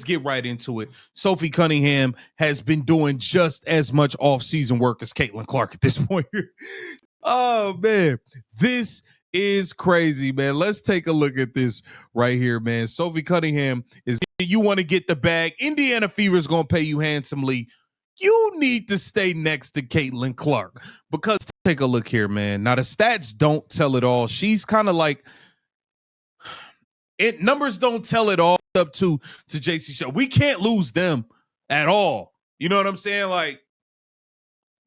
get right into it. Sophie Cunningham has been doing just as much off-season work as Caitlin Clark at this point. Oh, man. This is crazy, man. Let's take a look at this right here, man. Sophie Cunningham is, you want to get the bag. Indiana Fever is going to pay you handsomely. You need to stay next to Caitlin Clark because take a look here, man. Now, the stats don't tell it all. She's kind of like, numbers don't tell it all up to JC Show. We can't lose them at all. You know what I'm saying? Like,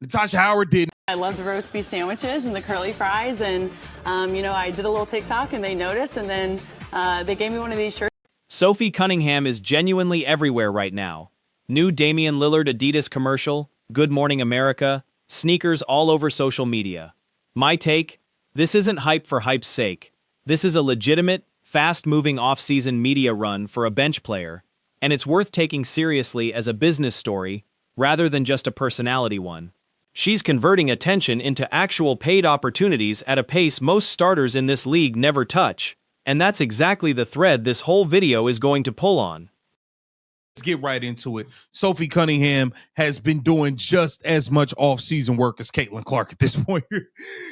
Natasha Howard did. I love the roast beef sandwiches and the curly fries. And, I did a little TikTok and they noticed. And then they gave me one of these shirts. Sophie Cunningham is genuinely everywhere right now. New Damian Lillard Adidas commercial, Good Morning America, sneakers all over social media. My take, this isn't hype for hype's sake. This is a legitimate, fast-moving off-season media run for a bench player, and it's worth taking seriously as a business story rather than just a personality one. She's converting attention into actual paid opportunities at a pace most starters in this league never touch, and that's exactly the thread this whole video is going to pull on. Let's get right into it. Sophie Cunningham has been doing just as much off-season work as Caitlin Clark at this point.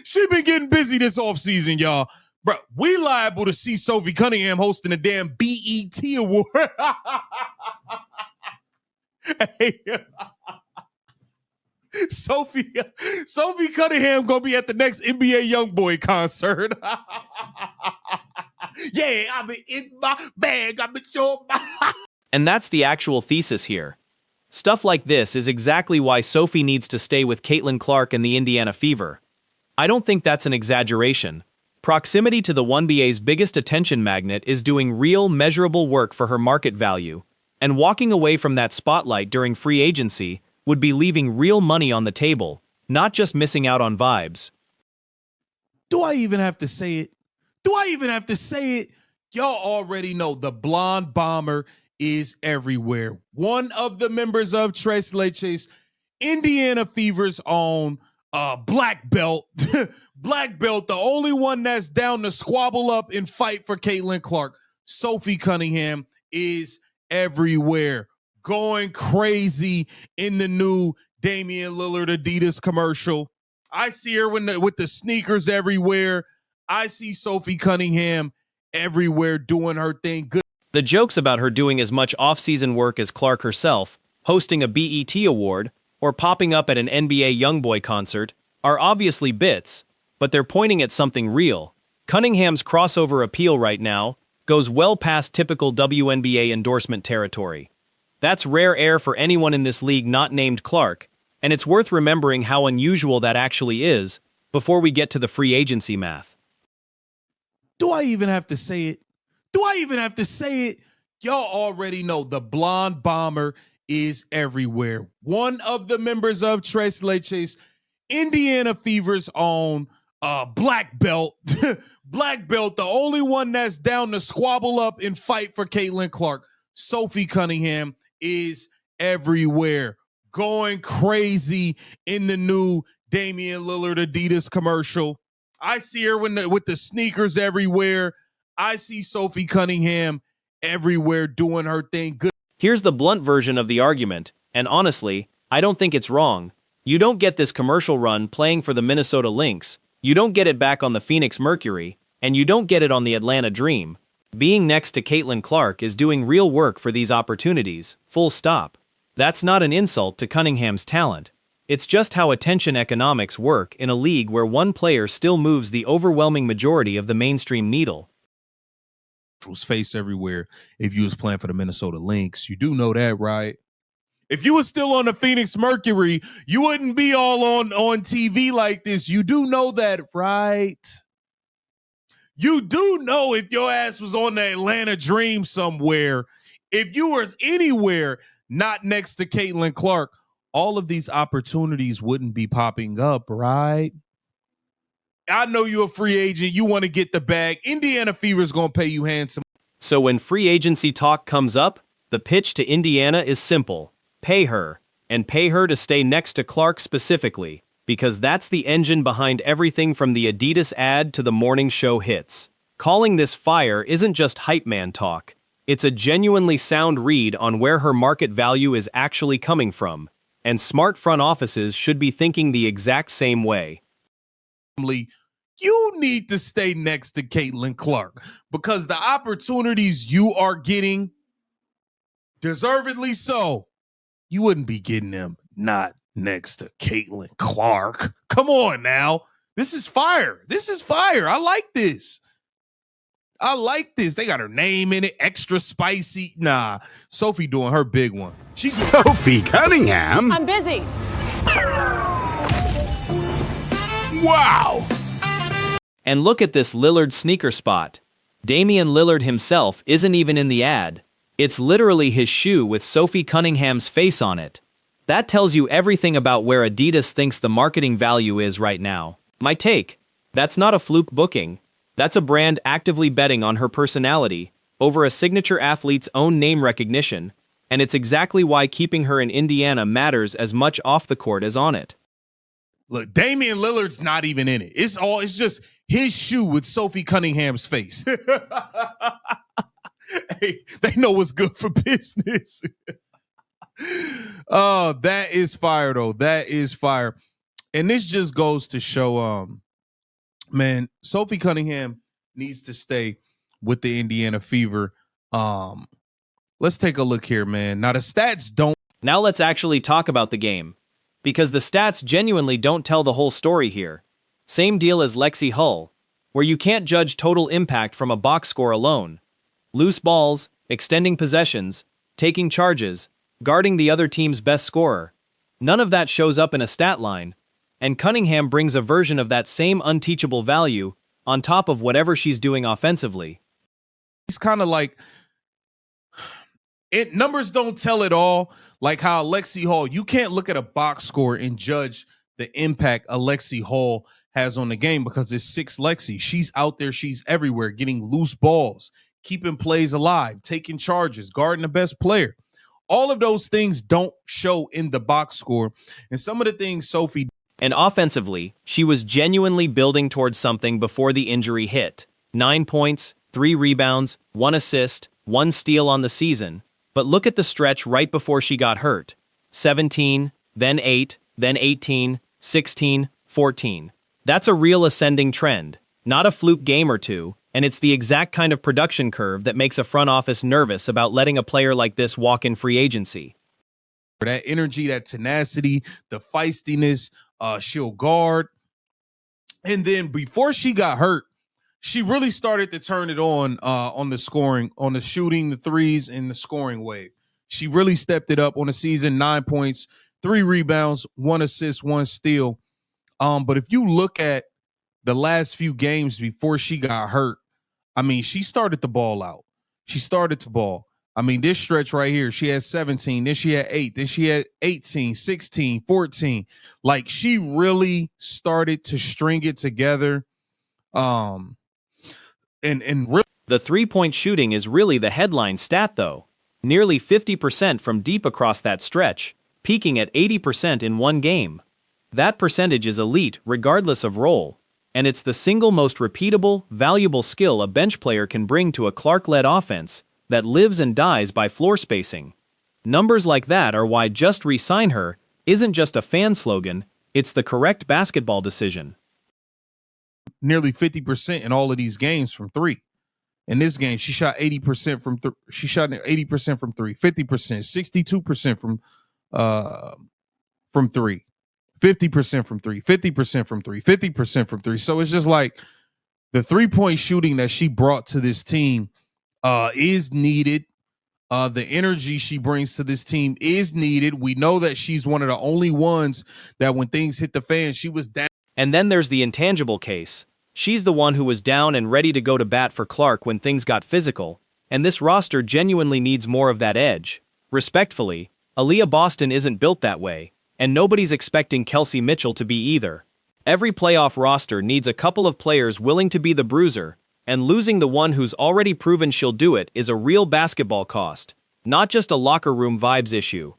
She's been getting busy this off-season, y'all. Bro, we liable to see Sophie Cunningham hosting a damn BET award. Hey, Sophie Cunningham gonna be at the next NBA YoungBoy concert. Yeah, I'm in my bag. I'm sure. And that's the actual thesis here. Stuff like this is exactly why Sophie needs to stay with Caitlin Clark and the Indiana Fever. I don't think that's an exaggeration. Proximity to the 1BA's biggest attention magnet is doing real, measurable work for her market value, and walking away from that spotlight during free agency would be leaving real money on the table, not just missing out on vibes. Do I even have to say it? Y'all already know the blonde bomber is everywhere. One of the members of Tres Leches, Indiana Fever's own black belt. Black belt, the only one that's down to squabble up and fight for Caitlin Clark. Sophie Cunningham is everywhere. Going crazy in the new Damian Lillard Adidas commercial. I see her with the sneakers everywhere. I see Sophie Cunningham everywhere doing her thing. Good. The jokes about her doing as much off-season work as Clark herself, hosting a BET award, or popping up at an NBA YoungBoy concert are obviously bits, but they're pointing at something real. Cunningham's crossover appeal right now goes well past typical WNBA endorsement territory. That's rare air for anyone in this league not named Clark, and it's worth remembering how unusual that actually is before we get to the free agency math. Do I even have to say it? Y'all already know the blonde bomber is everywhere. One of the members of Tres Leches, Indiana Fever's own black belt. Black belt, the only one that's down to squabble up and fight for Caitlin Clark. Sophie Cunningham is everywhere. Going crazy in the new Damian Lillard Adidas commercial. I see her with the sneakers everywhere. I see Sophie Cunningham everywhere doing her thing. Good. Here's the blunt version of the argument, and honestly, I don't think it's wrong. You don't get this commercial run playing for the Minnesota Lynx, you don't get it back on the Phoenix Mercury, and you don't get it on the Atlanta Dream. Being next to Caitlin Clark is doing real work for these opportunities, full stop. That's not an insult to Cunningham's talent. It's just how attention economics work in a league where one player still moves the overwhelming majority of the mainstream needle. Face everywhere if you was playing for the Minnesota Lynx. You do know that, right? If you was still on the Phoenix Mercury, you wouldn't be all on TV like this. You do know that, right? You do know if your ass was on the Atlanta Dream somewhere, if you was anywhere not next to Caitlin Clark, all of these opportunities wouldn't be popping up, right? I know you're a free agent. You want to get the bag. Indiana Fever is going to pay you handsome. So when free agency talk comes up, the pitch to Indiana is simple. Pay her, and pay her to stay next to Clark specifically, because that's the engine behind everything from the Adidas ad to the morning show hits. Calling this fire isn't just hype man talk. It's a genuinely sound read on where her market value is actually coming from, and smart front offices should be thinking the exact same way. You need to stay next to Caitlin Clark because the opportunities you are getting, deservedly so, you wouldn't be getting them not next to Caitlin Clark. Come on now. This is fire. This is fire. I like this. I like this. They got her name in it, extra spicy. Nah, Sophie doing her big one. Sophie Cunningham? I'm busy. Wow! And look at this Lillard sneaker spot. Damian Lillard himself isn't even in the ad. It's literally his shoe with Sophie Cunningham's face on it. That tells you everything about where Adidas thinks the marketing value is right now. My take: that's not a fluke booking. That's a brand actively betting on her personality over a signature athlete's own name recognition, and it's exactly why keeping her in Indiana matters as much off the court as on it. Look, Damian Lillard's not even in it. It's just his shoe with Sophie Cunningham's face. Hey, they know what's good for business. Oh, that is fire though. That is fire. And this just goes to show, man, Sophie Cunningham needs to stay with the Indiana Fever. Let's take a look here, man. Now the stats don't. Now let's actually talk about the game, because the stats genuinely don't tell the whole story here. Same deal as Lexi Hull, where you can't judge total impact from a box score alone. Loose balls, extending possessions, taking charges, guarding the other team's best scorer. None of that shows up in a stat line, and Cunningham brings a version of that same unteachable value on top of whatever she's doing offensively. He's kind of like, numbers don't tell it all, like how Lexi Hall, you can't look at a box score and judge the impact Lexi Hall has on the game because it's 6 Lexi. She's out there, she's everywhere, getting loose balls, keeping plays alive, taking charges, guarding the best player. All of those things don't show in the box score. And some of the things Sophie. And offensively, she was genuinely building towards something before the injury hit. 9 points, 3 rebounds, 1 assist, 1 steal on the season. But look at the stretch right before she got hurt. 17, then 8, then 18, 16, 14. That's a real ascending trend, not a fluke game or two, and it's the exact kind of production curve that makes a front office nervous about letting a player like this walk in free agency. That energy, that tenacity, the feistiness, she'll guard. And then before she got hurt, she really started to turn it on the scoring, on the shooting, the threes, and the scoring wave. She really stepped it up on the season. 9 points, 3 rebounds, 1 assist, 1 steal. But if you look at the last few games before she got hurt, I mean, she started the ball out. She started to ball. I mean, this stretch right here, she had 17, then she had 8, then she had 18, 16, 14. Like, she really started to string it together. And really, the three-point shooting is really the headline stat, though. Nearly 50% from deep across that stretch, peaking at 80% in one game. That percentage is elite regardless of role, and it's the single most repeatable, valuable skill a bench player can bring to a Clark-led offense that lives and dies by floor spacing. Numbers like that are why just re-sign her isn't just a fan slogan, it's the correct basketball decision. Nearly 50% in all of these games from 3. In this game, she shot 80% from she shot 80% from 3, 50%, 62% from 3, 50% from 3, 50% from 3, 50% from 3. So it's just like the 3-point shooting that she brought to this team is needed. The energy she brings to this team is needed. We know that she's one of the only ones that when things hit the fan, she was down. And then there's the intangible case. She's the one who was down and ready to go to bat for Clark when things got physical, and this roster genuinely needs more of that edge. Respectfully, Aaliyah Boston isn't built that way, and nobody's expecting Kelsey Mitchell to be either. Every playoff roster needs a couple of players willing to be the bruiser, and losing the one who's already proven she'll do it is a real basketball cost, not just a locker room vibes issue.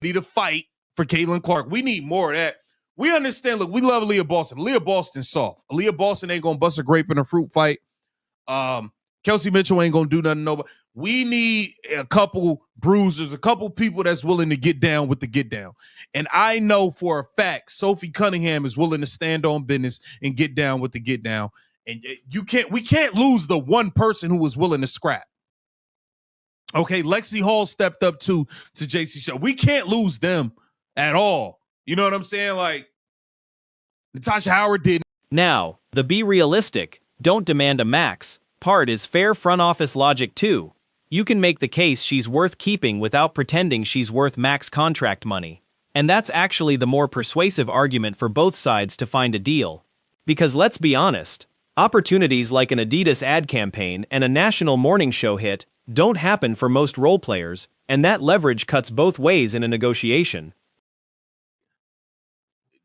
Need a fight for Caitlin Clark. We need more of that. We understand, look, we love Aaliyah Boston. Aaliyah Boston's soft. Aaliyah Boston ain't going to bust a grape in a fruit fight. Kelsey Mitchell ain't gonna do nothing. Nobody. We need a couple bruisers, a couple people that's willing to get down with the get down. And I know for a fact Sophie Cunningham is willing to stand on business and get down with the get down. And we can't lose the one person who was willing to scrap. Okay, Lexi Hall stepped up to JC Show. We can't lose them at all. You know what I'm saying? Like Natasha Howard did. Now, the be realistic, don't demand a max part is fair front office logic too. You can make the case she's worth keeping without pretending she's worth max contract money. And that's actually the more persuasive argument for both sides to find a deal. Because let's be honest, opportunities like an Adidas ad campaign and a national morning show hit don't happen for most role players, and that leverage cuts both ways in a negotiation.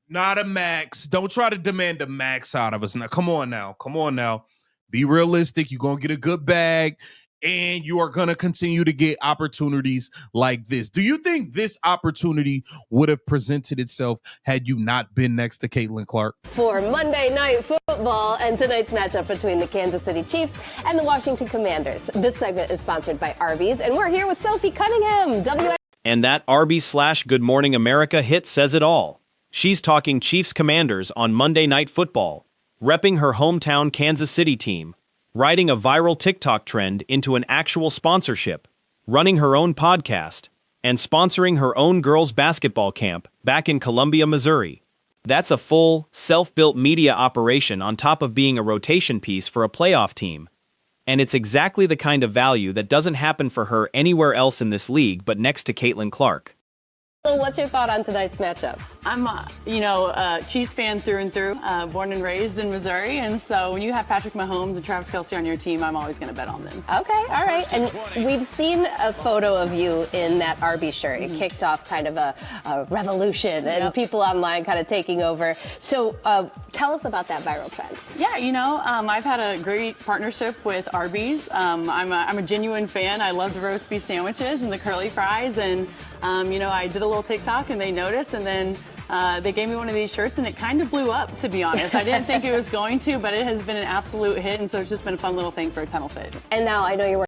Not a max. Don't try to demand a max out of us. Now, come on now. Be realistic. You're going to get a good bag, and you are going to continue to get opportunities like this. Do you think this opportunity would have presented itself had you not been next to Caitlin Clark? For Monday Night Football and tonight's matchup between the Kansas City Chiefs and the Washington Commanders. This segment is sponsored by Arby's, and we're here with Sophie Cunningham. And that Arby's/Good Morning America hit says it all. She's talking Chiefs Commanders on Monday Night Football, repping her hometown Kansas City team, riding a viral TikTok trend into an actual sponsorship, running her own podcast, and sponsoring her own girls' basketball camp back in Columbia, Missouri. That's a full, self-built media operation on top of being a rotation piece for a playoff team. And it's exactly the kind of value that doesn't happen for her anywhere else in this league but next to Caitlin Clark. So what's your thought on tonight's matchup? I'm, a Chiefs fan through and through, born and raised in Missouri. And so when you have Patrick Mahomes and Travis Kelce on your team, I'm always going to bet on them. Okay, all right. And we've seen a photo of you in that Arby's shirt. It kicked off kind of a revolution and people online kind of taking over. So tell us about that viral trend. Yeah, I've had a great partnership with Arby's. I'm a genuine fan. I love the roast beef sandwiches and the curly fries. And, I did a little TikTok and they noticed, and then they gave me one of these shirts and it kind of blew up, to be honest. I didn't think it was going to, but it has been an absolute hit. And so it's just been a fun little thing for a Tunnel Fit. And now I know you're